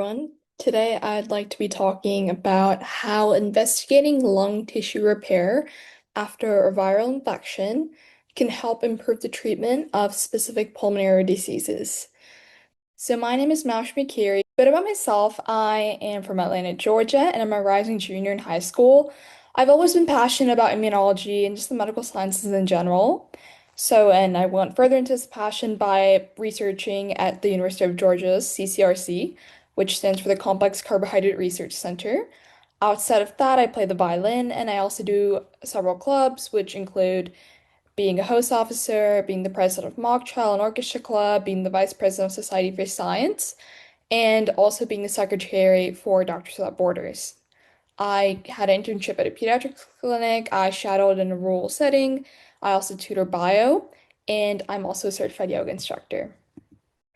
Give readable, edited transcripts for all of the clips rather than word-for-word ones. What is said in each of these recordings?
everyone. Today, I'd like to be talking about how investigating lung tissue repair after a viral infection can help improve the treatment of specific pulmonary diseases. So, my name is Moushmi. A bit about myself, I am from Atlanta, Georgia, and I'm a rising junior in high school. I've always been passionate about immunology and just the medical sciences in general. And I went further into this passion by researching at the University of Georgia's CCRC, which stands for the Complex Carbohydrate Research Center. Outside of that, I play the violin and I also do several clubs, which include being a host officer, being the president of Mock Trial and Orchestra Club, being the vice president of Society for Science, and also being the secretary for Doctors Without Borders. I had an internship at a pediatrics clinic. I shadowed in a rural setting. I also tutor bio, and I'm also a certified yoga instructor.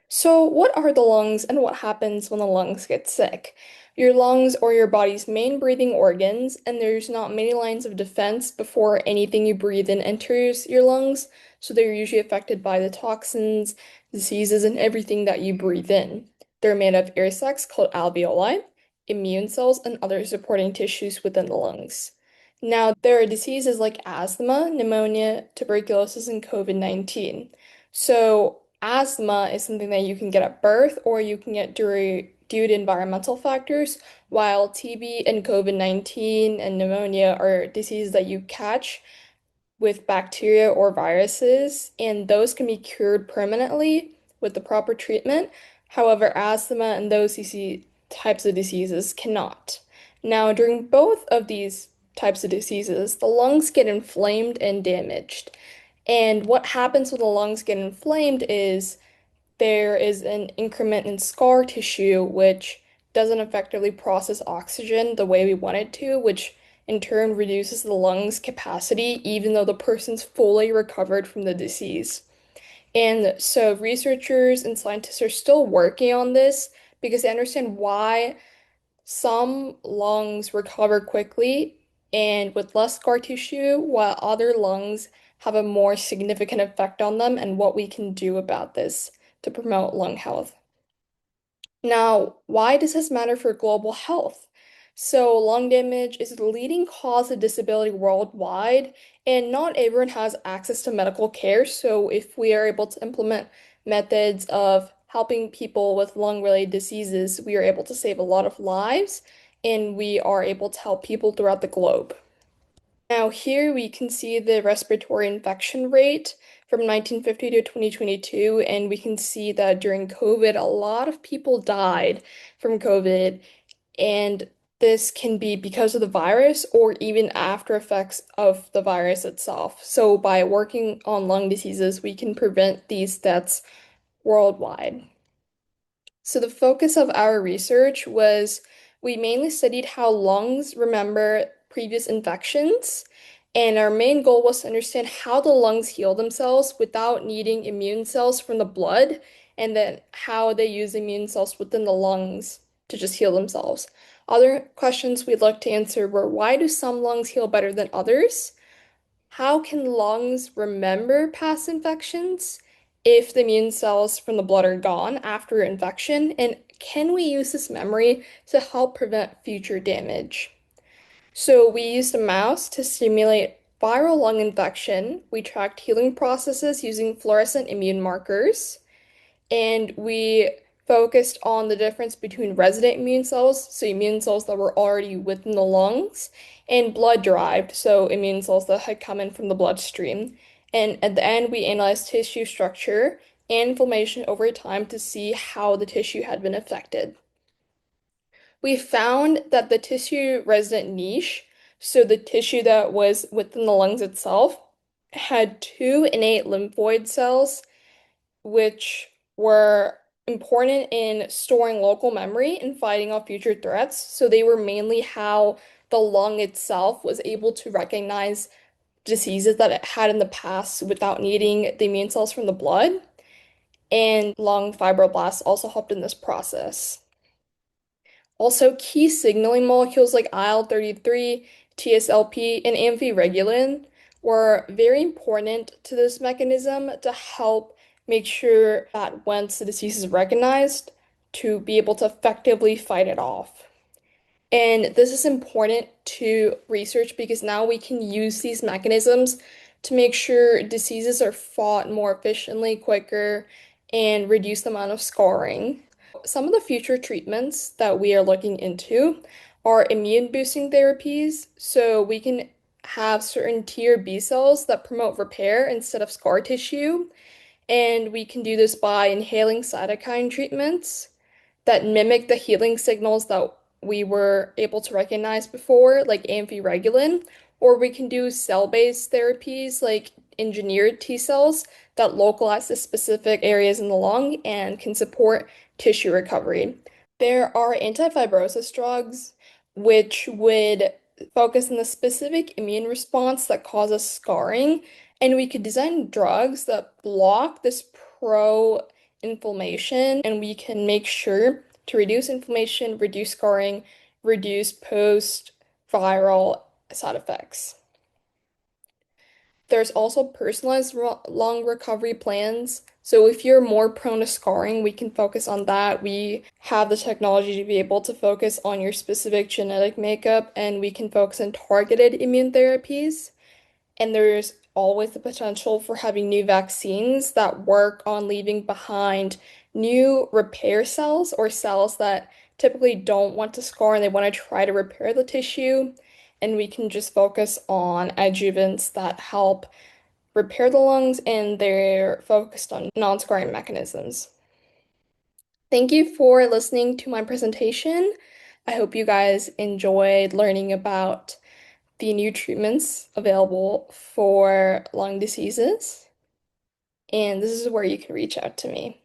So, what are the lungs and what happens when the lungs get sick? Your lungs are your body's main breathing organs, and there's not many lines of defense before anything you breathe in enters your lungs, so they're usually affected by the toxins, diseases, and everything that you breathe in. They're made of air sacs called alveoli, immune cells, and other supporting tissues within the lungs. Now, there are diseases like asthma, pneumonia, tuberculosis, and COVID-19. So, asthma is something that you can get at birth or you can get due to environmental factors, while TB and COVID-19 and pneumonia are diseases that you catch with bacteria or viruses, and those can be cured permanently with the proper treatment. However, asthma and those types of diseases cannot. Now, during both of these types of diseases, the lungs get inflamed and damaged. And what happens when the lungs get inflamed is there is an increment in scar tissue which doesn't effectively process oxygen the way we want it to, which in turn reduces the lungs' capacity even though the person's fully recovered from the disease. And so researchers and scientists are still working on this because they understand why some lungs recover quickly and with less scar tissue, while other lungs have a more significant effect on them, and what we can do about this to promote lung health. Now, why does this matter for global health? So, lung damage is the leading cause of disability worldwide, and not everyone has access to medical care. So, if we are able to implement methods of helping people with lung-related diseases, we are able to save a lot of lives, and we are able to help people throughout the globe. Now, here we can see the respiratory infection rate from 1950 to 2022, and we can see that during COVID, a lot of people died from COVID, and this can be because of the virus or even after effects of the virus itself. So, by working on lung diseases, we can prevent these deaths worldwide. So the focus of our research was we mainly studied how lungs remember previous infections, and our main goal was to understand how the lungs heal themselves without needing immune cells from the blood, and then how they use immune cells within the lungs to just heal themselves. Other questions we'd like to answer were why do some lungs heal better than others? How can lungs remember past infections if the immune cells from the blood are gone after infection? And can we use this memory to help prevent future damage? So, we used a mouse to simulate viral lung infection. We tracked healing processes using fluorescent immune markers and we focused on the difference between resident immune cells, so immune cells that were already within the lungs, and blood-derived, so immune cells that had come in from the bloodstream. And at the end, we analyzed tissue structure and inflammation over time to see how the tissue had been affected. We found that the tissue resident niche, so the tissue that was within the lungs itself, had two innate lymphoid cells which were important in storing local memory and fighting off future threats. So they were mainly how the lung itself was able to recognize diseases that it had in the past without needing the immune cells from the blood. And lung fibroblasts also helped in this process. Also, key signaling molecules like IL-33, TSLP, and amphiregulin were very important to this mechanism to help make sure that once the disease is recognized, to be able to effectively fight it off. And this is important to research because now we can use these mechanisms to make sure diseases are fought more efficiently, quicker, and reduce the amount of scarring. Some of the future treatments that we are looking into are immune boosting therapies. So we can have certain T or B cells that promote repair instead of scar tissue. And we can do this by inhaling cytokine treatments that mimic the healing signals that we were able to recognize before, like amphiregulin, or we can do cell-based therapies like engineered T cells that localize the specific areas in the lung and can support tissue recovery. There are antifibrosis drugs which would focus on the specific immune response that causes scarring, and we could design drugs that block this pro-inflammation, and we can make sure to reduce inflammation, reduce scarring, reduce post-viral side effects. There's also personalized lung recovery plans. So if you're more prone to scarring, we can focus on that. We have the technology to be able to focus on your specific genetic makeup, and we can focus on targeted immune therapies. And there's always the potential for having new vaccines that work on leaving behind new repair cells or cells that typically don't want to scar and they want to try to repair the tissue. And we can just focus on adjuvants that help repair the lungs and they're focused on non-scarring mechanisms. Thank you for listening to my presentation. I hope you guys enjoyed learning about the new treatments available for lung diseases. And this is where you can reach out to me.